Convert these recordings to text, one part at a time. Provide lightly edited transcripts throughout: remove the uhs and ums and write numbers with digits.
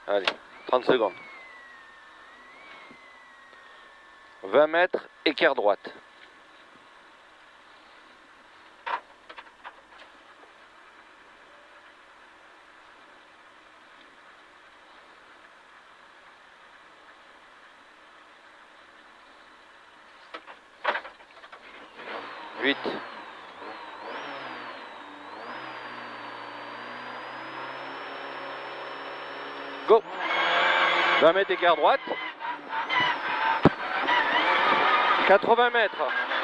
Allez, 30 secondes. 20 mètres, équerre droite. Huit. Go. 20 mètres équerre droite. 80 mètres.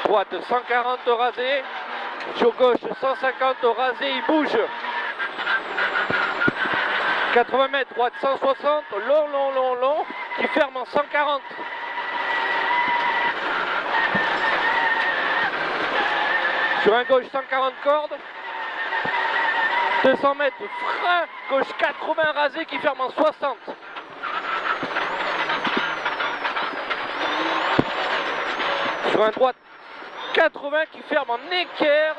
Droite 140 rasé. Sur gauche 150 rasé, il bouge. 80 mètres, droite 160, long, long, long, long, qui ferme en 140. Sur un gauche 140 cordes. 200 mètres, frein, gauche 80 rasé qui ferme en 60. Sur un droite 80 qui ferme en équerre.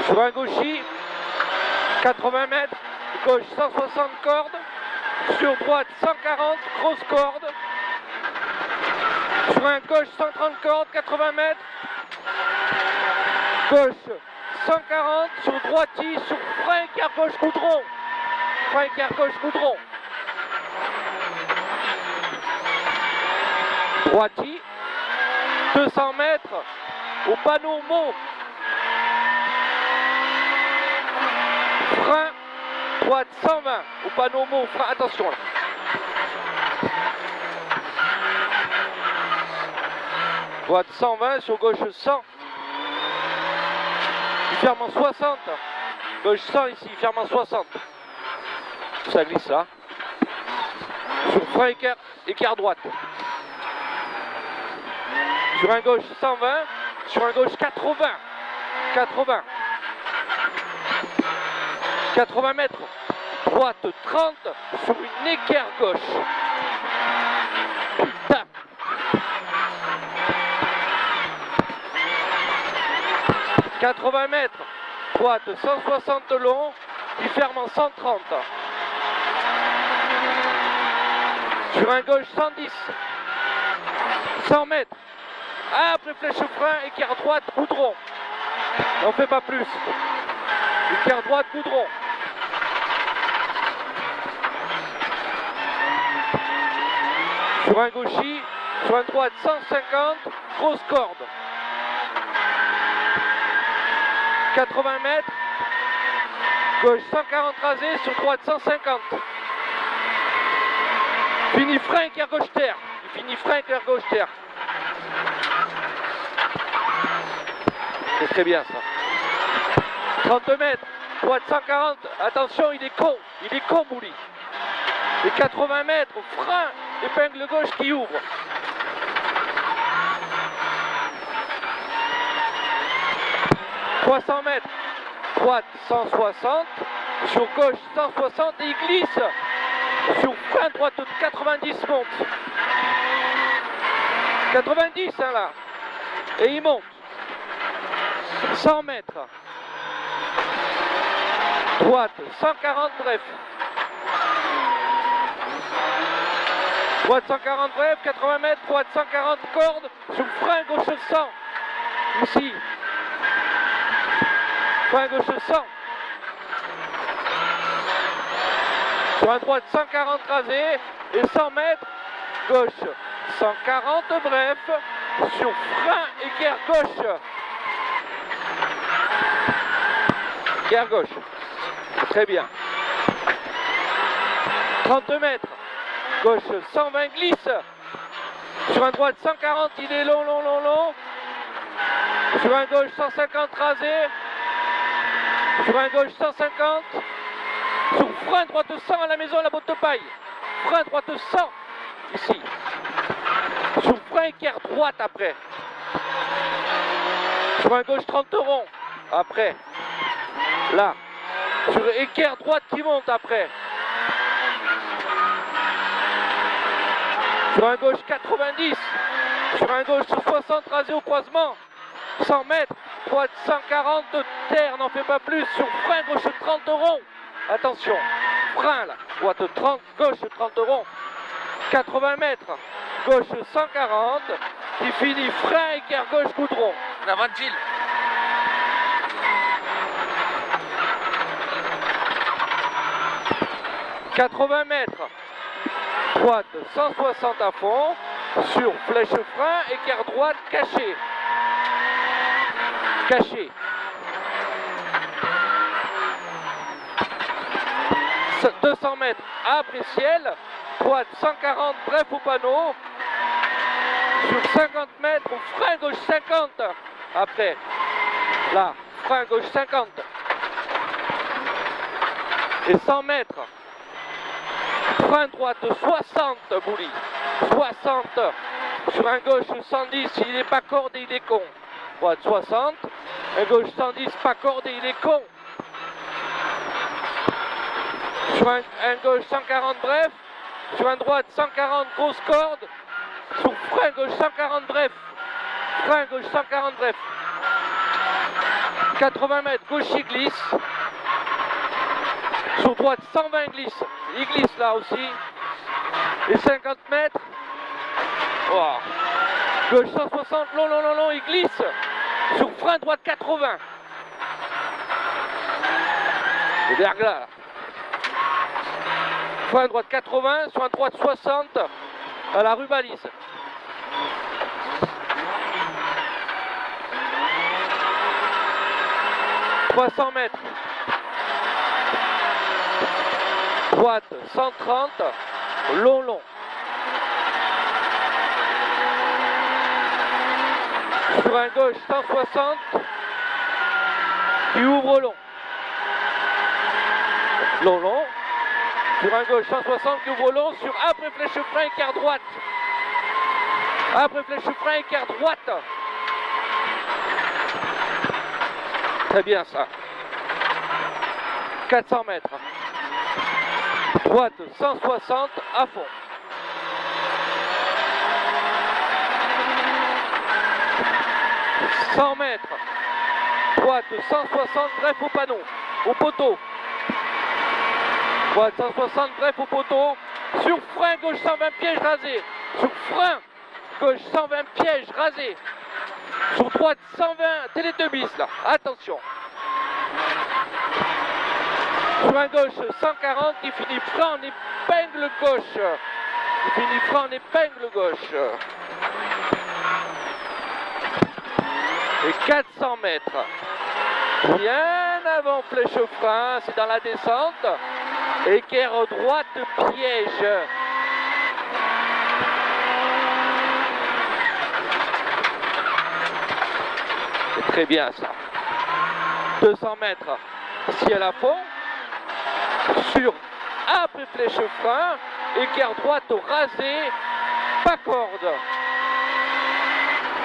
Sur un gauchis, 80 mètres, gauche 160 cordes. Sur droite 140, grosse corde. Sur un gauche 130 cordes, 80 mètres. Gauche 140, sur droiti, sur frein équerre gauche goudron. Frein équerre gauche goudron. Droiti, 200 mètres, au panneau mont. Frein, droite 120, au panneau mont, frein, attention là. Droite 120, sur gauche 100. Il ferme en 60. Gauche 100 ici, il ferme en 60. Ça glisse là. Sur frein équerre, équerre droite. Sur un gauche 120, sur un gauche 80. 80. 80 mètres. Droite 30 sur une équerre gauche. Putain. 80 mètres. Droite 160 long. Il ferme en 130. Sur un gauche 110. 100 mètres. Ah, après flèche frein, équerre droite, goudron. N'en fais pas plus. Équerre droite, goudron. Sur un gauchis, sur un droite 150, grosse corde. 80 mètres. Gauche 140 rasé, sur droite 150. Fini frein, équerre gauche terre. Il finit frein, équerre gauche terre. C'est très bien ça. 30 mètres, droite 140, attention il est con Mouli. Et 80 mètres, frein, épingle gauche qui ouvre. « 300 mètres, droite 160, sur gauche 160 et il glisse. Sur frein droite 90 monte. 90 hein, là. Et il monte. 100 mètres. Droite 140 bref. Droite 140 bref, 80 mètres, droite 140 cordes, sur frein gauche 100. Ici. Frein gauche 100. Sur un droite 140 rasé et 100 mètres, gauche 140 bref, sur frein équerre gauche. Équerre gauche. Très bien. 30 mètres. Gauche 120 glisse. Sur un droite 140, il est long, long, long, long. Sur un gauche 150 rasé. Sur un gauche 150. Sur frein droite 100 à la maison, la botte de paille. Frein droite 100. Ici. Sur frein équerre droite après. Sur un gauche 30 rond. Après. Là. Sur équerre droite qui monte après. Sur un gauche 90. Sur un gauche 60 rasé au croisement. 100 mètres. droite 140, terre, n'en fait pas plus, sur frein gauche 30 rond. Attention, frein là, droite 30, gauche 30 rond. 80 mètres, gauche 140, qui finit frein, équerre gauche, goudron. La voie de fil. « 80 mètres, droite 160 à fond, sur flèche frein, équerre droite, caché. Caché. 200 mètres, après ciel, droite 140, bref au panneau, sur 50 mètres, frein gauche 50, après, là, frein gauche 50, et 100 mètres, frein droite 60, Bouli, 60, sur un gauche 110, il n'est pas cordé, il est con, droite 60, un gauche 110, pas cordé, il est con, sur un gauche 140 bref, sur un droite 140 grosse corde, sur frein gauche 140 bref, frein gauche 140 bref, 80 mètres, gaucher glisse, sur droite 120 glisse, il glisse là aussi, et 50 mètres, wow. Gauche 160, long, long, long, long, il glisse, sur frein droite 80, et Bergla là. Frein droite 80, sur un droite 60, à la Rubalise. « 300 mètres. Droite 130, long, long. Sur un gauche 160, qui ouvre long. Long, long. Sur un gauche 160 qui ouvre long, sur après flèche frein, équerre droite. Après flèche frein, équerre droite. Très bien ça. 400 mètres. Droite 160 à fond. « 100 mètres. Droite 160, bref au panneau, au poteau. Droite 160, bref au poteau. Sur frein gauche 120 pièges rasés. Sur frein gauche 120 pièges rasés. Sur droite 120 télétubbies là. Attention. Sur un gauche 140 qui finit frein en épingle gauche. Qui finit frein en épingle gauche. Et 400 mètres. Bien avant flèche frein, c'est dans la descente. Équerre droite, piège. C'est très bien ça. 200 mètres, ciel à fond. Sur après flèche frein, équerre droite rasé, pas corde.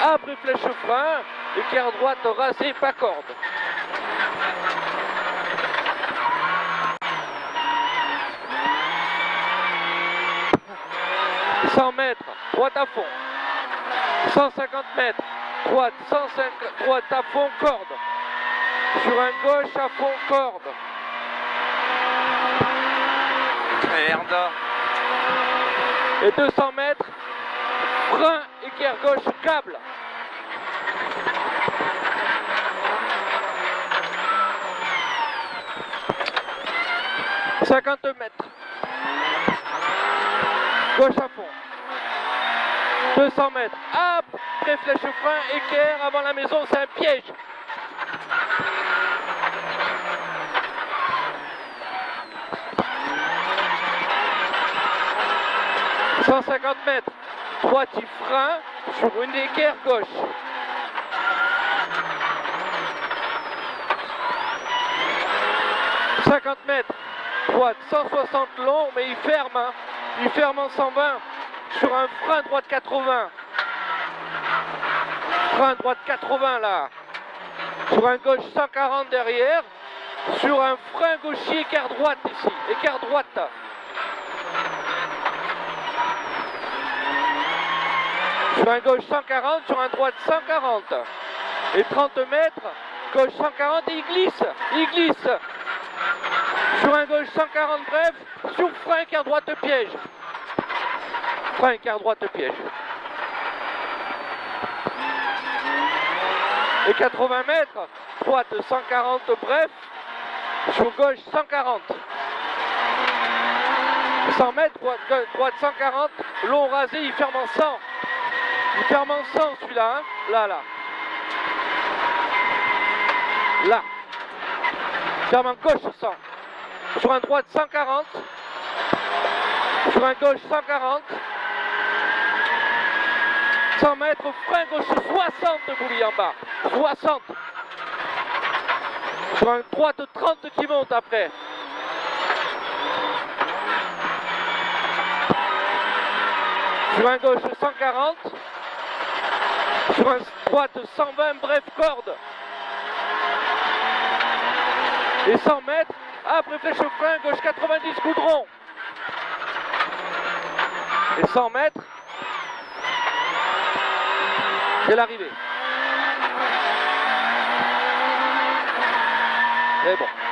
Après flèche frein, équerre droite rasé, pas corde. « 100 mètres, droite à fond. 150 mètres, droite, 150, droite à fond, corde. Sur un gauche à fond, corde. Merde. Et 200 mètres, frein, équerre gauche, câble. « 50 mètres. Gauche à fond. 200 mètres. Après flèche frein, équerre, avant la maison, c'est un piège. « 150 mètres. Droite, il frein sur une équerre gauche. « 50 mètres. Droite, 160 long, mais il ferme. Hein. Il ferme en 120 sur un frein droite 80. Frein droite 80 là. Sur un gauche 140 derrière. Sur un frein gaucher équerre droite ici. Équerre droite. Sur un gauche 140, sur un droite 140. Et 30 mètres, gauche 140 et il glisse. Sur un gauche 140 bref, sur frein quart droite piège. Frein quart droite piège. Et 80 mètres, droite 140 bref, sur gauche 140. 100 mètres, droite 140, long rasé, il ferme en 100. Il ferme en 100 celui-là, hein. Là. Là. Il ferme en gauche 100. Sur un droite 140. Sur un gauche 140. 100 mètres, frein gauche 60 Bouli en bas. 60. Sur un droite 30 qui monte après. Sur un gauche 140. Sur un droite 120 bref corde. Et 100 mètres, après flèche au frein, gauche 90 goudron. Et 100 mètres, c'est l'arrivée. Et bon.